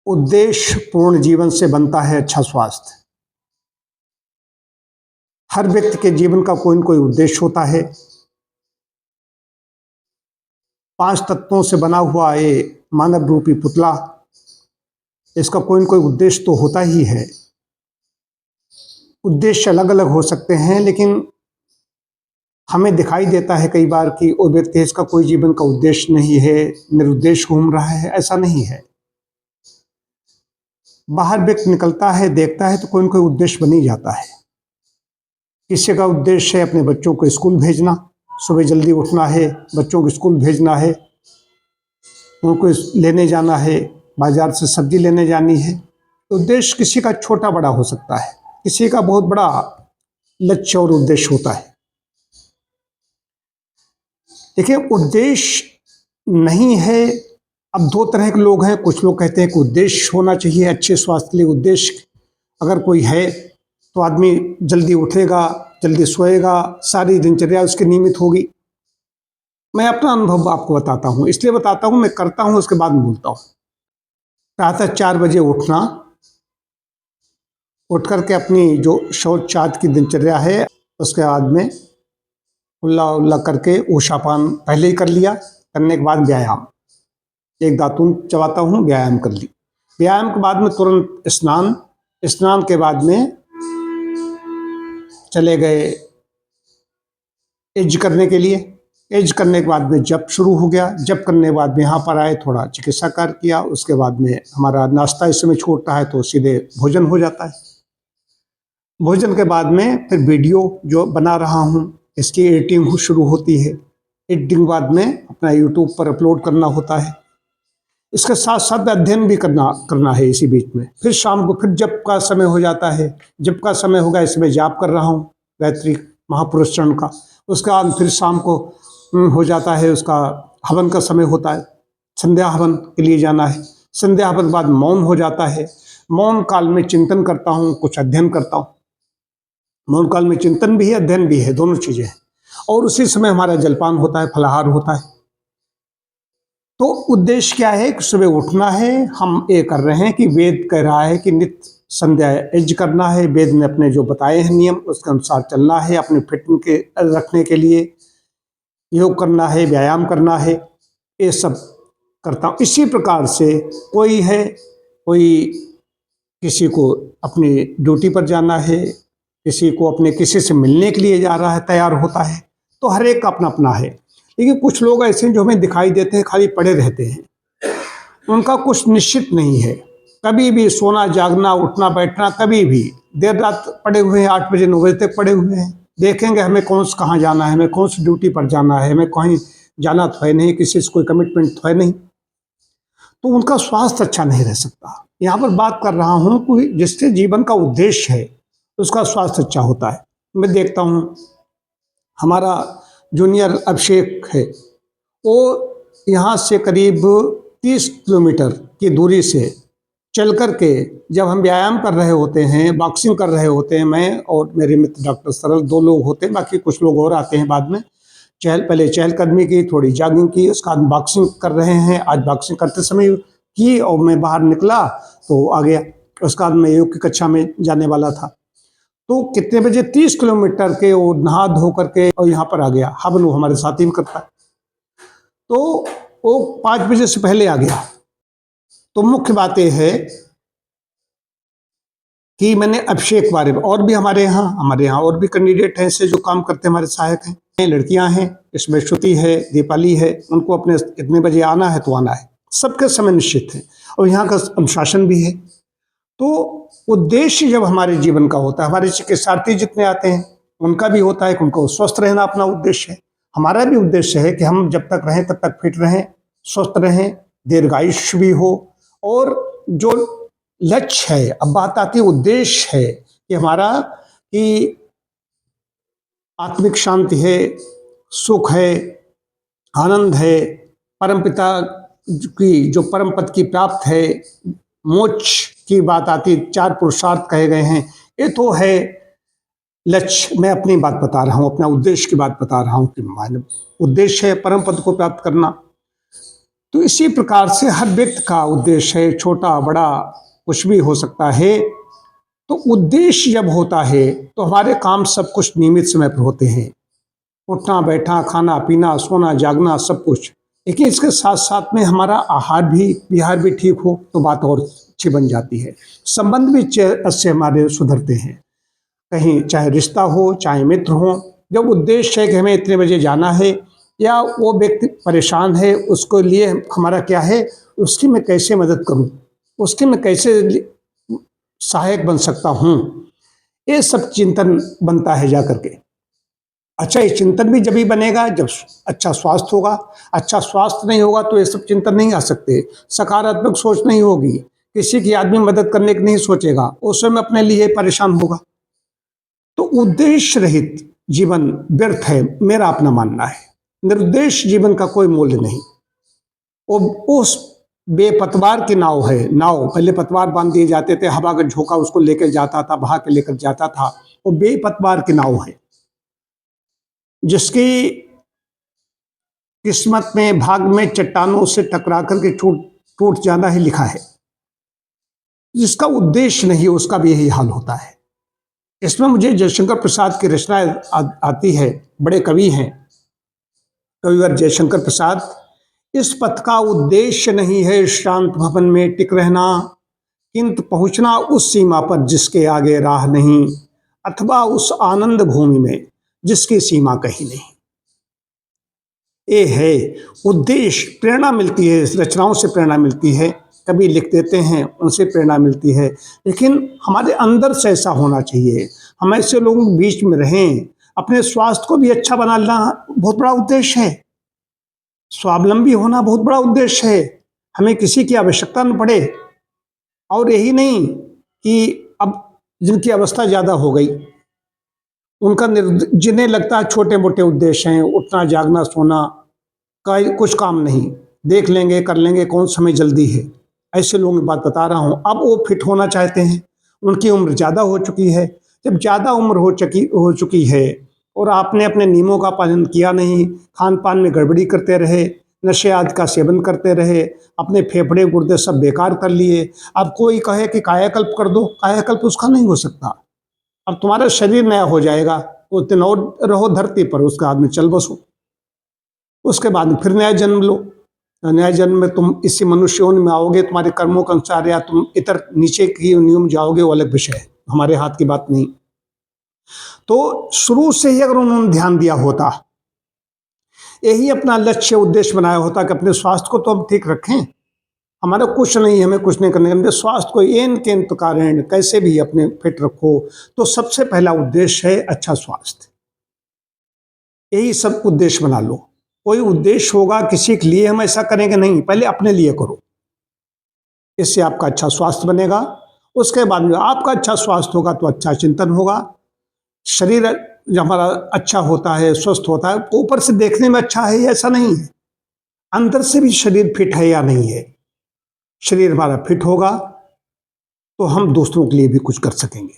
उद्देश्य पूर्ण जीवन से बनता है अच्छा स्वास्थ्य। हर व्यक्ति के जीवन का कोई न कोई उद्देश्य होता है। 5 तत्वों से बना हुआ ये मानव रूपी पुतला, इसका कोई न कोई उद्देश्य तो होता ही है। उद्देश्य अलग अलग हो सकते हैं, लेकिन हमें दिखाई देता है कई बार कि वो व्यक्ति इसका कोई जीवन का उद्देश्य नहीं है, निरुद्देश्य घूम रहा है। ऐसा नहीं है। बाहर व्यक्ति निकलता है, देखता है तो कोई न कोई उद्देश्य बन ही जाता है। किसी का उद्देश्य है अपने बच्चों को स्कूल भेजना, सुबह जल्दी उठना है, बच्चों को स्कूल भेजना है, उनको लेने जाना है, बाजार से सब्जी लेने जानी है। उद्देश्य किसी का छोटा बड़ा हो सकता है, किसी का बहुत बड़ा लक्ष्य और उद्देश्य होता है। देखिए, उद्देश्य नहीं है। अब 2 तरह के लोग हैं। कुछ लोग कहते हैं कि उद्देश्य होना चाहिए अच्छे स्वास्थ्य के लिए। उद्देश्य अगर कोई है तो आदमी जल्दी उठेगा, जल्दी सोएगा, सारी दिनचर्या उसकी नियमित होगी। मैं अपना अनुभव आपको बताता हूँ, इसलिए बताता हूँ, मैं करता हूँ, उसके बाद में बोलता हूँ। प्रातः 4 बजे उठना, उठ करके अपनी जो शौच चात की दिनचर्या है उसके बाद में कुल्ला उल्ला करके ऊषापान पहले ही कर लिया। करने के बाद व्यायाम, एक दातून चबाता हूँ, व्यायाम कर ली। व्यायाम के बाद में तुरंत स्नान, स्नान के बाद में चले गए एज करने के लिए। एज करने के बाद में जप शुरू हो गया। जप करने के बाद में यहाँ पर आए, थोड़ा चिकित्सा कार्य किया। उसके बाद में हमारा नाश्ता इस समय छूटता है तो सीधे भोजन हो जाता है। भोजन के बाद में फिर वीडियो जो बना रहा हूँ इसकी एडिटिंग शुरू होती है। एडिटिंग बाद में अपना यूट्यूब पर अपलोड करना होता है। इसके साथ साथ अध्ययन भी करना है इसी बीच में। फिर शाम को फिर जप का समय हो जाता है। जप का समय होगा, इसमें जाप कर रहा हूँ गायत्री महापुरुष चरण का। उसके बाद फिर शाम को हो जाता है, उसका हवन का समय होता है। संध्या हवन के लिए जाना है। संध्या हवन के बाद मौन हो जाता है। मौन काल में चिंतन करता हूँ, कुछ अध्ययन करता हूँ। मौन काल में चिंतन भी है, अध्ययन भी है, दोनों चीजें हैं। और उसी समय हमारा जलपान होता है, फलाहार होता है। तो उद्देश्य क्या है कि सुबह उठना है। हम ये कर रहे हैं कि वेद कह रहा है कि नित्य संध्या यज्ञ करना है। वेद ने अपने जो बताए हैं नियम, उसके अनुसार चलना है। अपने फिटनेस के रखने के लिए योग करना है, व्यायाम करना है, ये सब करता हूँ। इसी प्रकार से कोई है, कोई किसी को अपनी ड्यूटी पर जाना है, किसी को अपने किसी से मिलने के लिए जा रहा है, तैयार होता है। तो हर एक का अपना अपना है। लेकिन कुछ लोग ऐसे जो हमें दिखाई देते हैं, खाली पड़े रहते हैं, उनका कुछ निश्चित नहीं है। कभी भी सोना जागना, उठना बैठना, कभी भी देर रात पड़े हुए हैं, 8 बजे 9 बजे तक पड़े हुए हैं। देखेंगे हमें कहाँ जाना है, हमें कौन सी ड्यूटी पर जाना है, हमें कहीं जाना तो है नहीं, किसी से कोई कमिटमेंट तो है नहीं, तो उनका स्वास्थ्य अच्छा नहीं रह सकता। यहाँ पर बात कर रहा हूँ कि जिसके जीवन का उद्देश्य है उसका स्वास्थ्य अच्छा होता है। मैं देखता हूँ हमारा जूनियर अभिषेक है, वो यहाँ से करीब 30 किलोमीटर की दूरी से चल करके, जब हम व्यायाम कर रहे होते हैं, बॉक्सिंग कर रहे होते हैं, मैं और मेरे मित्र डॉक्टर सरल 2 लोग होते हैं, बाकी कुछ लोग और आते हैं बाद में। पहले चहलकदमी की, थोड़ी जॉगिंग की, उसका बॉक्सिंग कर रहे हैं। आज बॉक्सिंग करते समय की और मैं बाहर निकला तो आ गया। उसका बाद मैं योग की कक्षा में जाने वाला था। तो कितने बजे 30 किलोमीटर के वो नहा धो करके और यहाँ पर आ गया। हवन वो हमारे साथ ही में करता है, तो वो 5 बजे से पहले आ गया। तो मुख्य बात यह है कि मैंने अभिषेक बारे में, और भी हमारे यहाँ और भी कैंडिडेट हैं ऐसे जो काम करते हैं, हमारे सहायक हैं, लड़कियां हैं, इसमें श्रुति है, दीपाली है, उनको अपने कितने बजे आना है तो आना है। सबके समय निश्चित है और यहाँ का अनुशासन भी है। तो उद्देश्य जब हमारे जीवन का होता है, हमारे चिकित्सार्थी जितने आते हैं उनका भी होता है कि उनको स्वस्थ रहना अपना उद्देश्य है। हमारा भी उद्देश्य है कि हम जब तक रहें तब तक फिट रहें, स्वस्थ रहें, दीर्घायुष्य भी हो। और जो लक्ष्य है, अब बात आती है उद्देश्य है कि हमारा कि आत्मिक शांति है, सुख है, आनंद है, परमपिता की जो परम पद की प्राप्त है, मोक्ष की बात आती, 4 पुरुषार्थ कहे गए हैं, ये तो है लक्ष्य। मैं अपनी बात बता रहा हूँ, अपना उद्देश्य की बात बता रहा हूँ कि मानव उद्देश्य है परम पद को प्राप्त करना। तो इसी प्रकार से हर व्यक्ति का उद्देश्य है, छोटा बड़ा कुछ भी हो सकता है। तो उद्देश्य जब होता है तो हमारे काम सब कुछ नियमित समय पर होते हैं, उठना बैठना, खाना पीना, सोना जागना, सब कुछ। लेकिन इसके साथ साथ में हमारा आहार भी विहार भी ठीक हो तो बात और अच्छी बन जाती है। संबंध भी अच्छे हमारे सुधरते हैं, कहीं चाहे रिश्ता हो चाहे मित्र हो। जब उद्देश्य है कि हमें इतने बजे जाना है, या वो व्यक्ति परेशान है, उसको लिए हमारा क्या है, उसकी मैं कैसे मदद करूं, उसकी मैं कैसे सहायक बन सकता हूं, ये सब चिंतन बनता है जा करके। अच्छा, ये चिंतन भी जब ही बनेगा जब अच्छा स्वास्थ्य होगा। अच्छा स्वास्थ्य नहीं होगा तो ये सब चिंतन नहीं आ सकते। सकारात्मक सोच नहीं होगी, किसी की आदमी मदद करने की नहीं सोचेगा, उस समय अपने लिए परेशान होगा। तो उद्देश्य रहित जीवन व्यर्थ है, मेरा अपना मानना है। निर्देश जीवन का कोई मूल्य नहीं। वो उस बेपतवार की नाव है। नाव पहले पतवार बांध दिए जाते थे, हवा का झोंका उसको लेकर जाता था, बहा के लेकर जाता था। वो बेपतवार की नाव है, जिसकी किस्मत में, भाग में चट्टानों से टकरा करके टूट जाना ही लिखा है। जिसका उद्देश्य नहीं उसका भी यही हाल होता है। इसमें मुझे जयशंकर प्रसाद की रचना आती है, बड़े कवि हैं कविवर जयशंकर प्रसाद। इस पथ का उद्देश्य नहीं है शांत भवन में टिक रहना, किंतु पहुंचना उस सीमा पर जिसके आगे राह नहीं, अथवा उस आनंद भूमि में जिसकी सीमा कहीं नहीं। ये है उद्देश्य। प्रेरणा मिलती है, इस रचनाओं से प्रेरणा मिलती है, कभी लिख देते हैं उनसे प्रेरणा मिलती है, लेकिन हमारे अंदर से ऐसा होना चाहिए। हम ऐसे लोगों के बीच में रहें। अपने स्वास्थ्य को भी अच्छा बनाना बहुत बड़ा उद्देश्य है। स्वावलंबी होना बहुत बड़ा उद्देश्य है, हमें किसी की आवश्यकता न पड़े। और यही नहीं कि अब जिनकी अवस्था ज़्यादा हो गई, उनका जिन्हें लगता है छोटे मोटे उद्देश्य हैं, उठना जागना सोना का कुछ काम नहीं, देख लेंगे कर लेंगे, कौन समय जल्दी है, ऐसे लोगों की बात बता रहा हूँ। अब वो फिट होना चाहते हैं, उनकी उम्र ज़्यादा हो चुकी है। जब ज़्यादा उम्र हो चुकी है और आपने अपने नियमों का पालन किया नहीं, खान पान में गड़बड़ी करते रहे, नशे आदि का सेवन करते रहे, अपने फेफड़े गुर्दे सब बेकार कर लिए। अब कोई कहे कि कायाकल्प कर दो, कायाकल्प उसका नहीं हो सकता। अब तुम्हारा शरीर नया हो जाएगा, उस दिन और रहो धरती पर, उसके बाद में चल बसो, उसके बाद में फिर नया जन्म लो। नया जन्म में तुम इसी मनुष्य योनि में आओगे, तुम्हारे कर्मों के अनुसार, या तुम इतर नीचे की नियम जाओगे, वो अलग विषय है, हमारे हाथ की बात नहीं। तो शुरू से ही अगर उन्होंने ध्यान दिया होता, यही अपना लक्ष्य उद्देश्य बनाया होता कि अपने स्वास्थ्य को तो हम ठीक रखें, हमारा कुछ नहीं, हमें कुछ नहीं करने का, स्वास्थ्य को एन केन कारण कैसे भी अपने फिट रखो, तो सबसे पहला उद्देश्य है अच्छा स्वास्थ्य। यही सब उद्देश्य बना लो। कोई उद्देश्य होगा किसी के लिए हम ऐसा करेंगे नहीं, पहले अपने लिए करो, इससे आपका अच्छा स्वास्थ्य बनेगा। उसके बाद में आपका अच्छा स्वास्थ्य होगा तो अच्छा चिंतन होगा। शरीर जब हमारा अच्छा होता है, स्वस्थ होता है, ऊपर से देखने में अच्छा है ऐसा नहीं है, अंदर से भी शरीर फिट है या नहीं है। शरीर हमारा फिट होगा तो हम दूसरों के लिए भी कुछ कर सकेंगे।